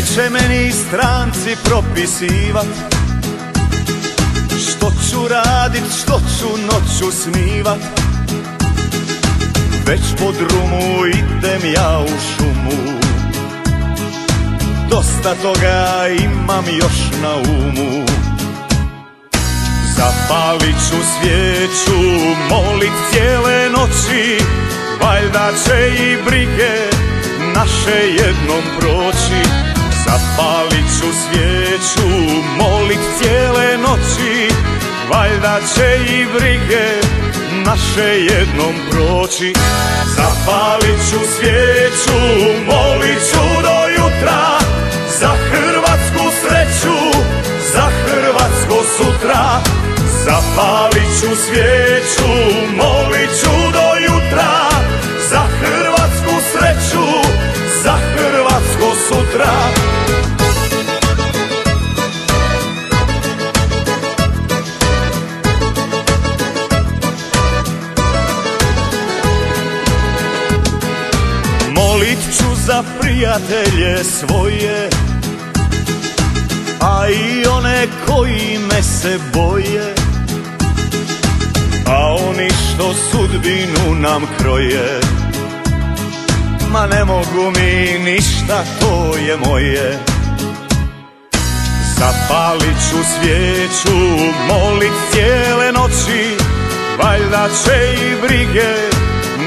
Neće meni stranci propisivat što ću radit, što ću noću snivat. Već po drumu idem ja u šumu, dosta toga imam još na umu. Zapalit ću svijeću, molit cijele noći, valjda će i brige naše jednom proći. Zapalit ću svijeću, molit cijele noći, valjda će i brige naše jednom proći. Zapalit ću svijeću, molit ću do jutra, za hrvatsku sreću, za hrvatsko sutra. Zapalit ću svijeću, molit ću do jutra, za hrvatsku sreću, za hrvatsko sutra. Molit ću za prijatelje svoje, a i one koji me se boje, a oni što sudbinu nam kroje. Ma ne mogu mi ništa, to je moje. Zapalit ću svijeću, molit cijele noći, valjda će i brige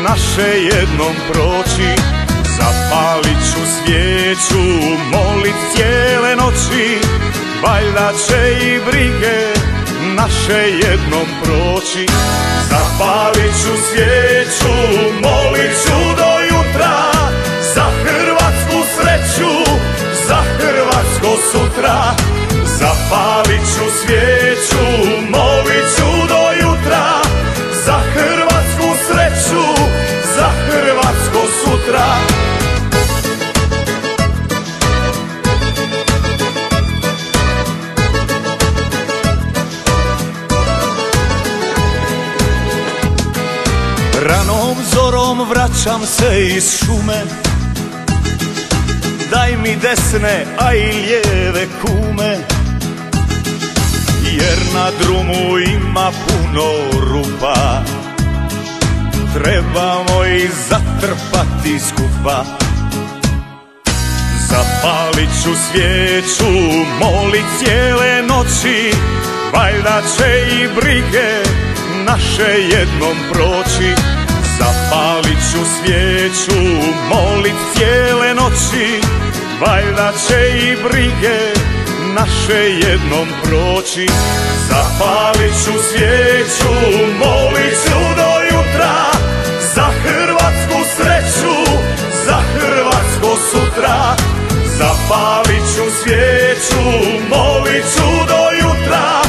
naše jednom proći. Zapalit ću svijeću, molit cijele noći, valjda će i brige naše jednom proći. Zapalit ću svijeću, molit ću do jutra, za hrvatsku sreću, za hrvatsko sutra. Zapalit ću svijeću, molit ću do jutra, za hrvatsku sreću, za hrvatsko sutra. Ranom zorom vraćam se iz šume, daj mi desne, a i lijeve kume, jer na drumu ima puno rupa, trebamo ih zatrpati skupa. Zapalit ću svijeću, molit cijele noći, valjda će i brige naše jednom proći. Zapalit ću svijeću, molit cijele noći, valjda će i brige naše jednom proći. Zapalit ću svijeću, molit ću do jutra, za hrvatsku sreću, za hrvatsko sutra. Zapalit ću svijeću, molit ću do jutra,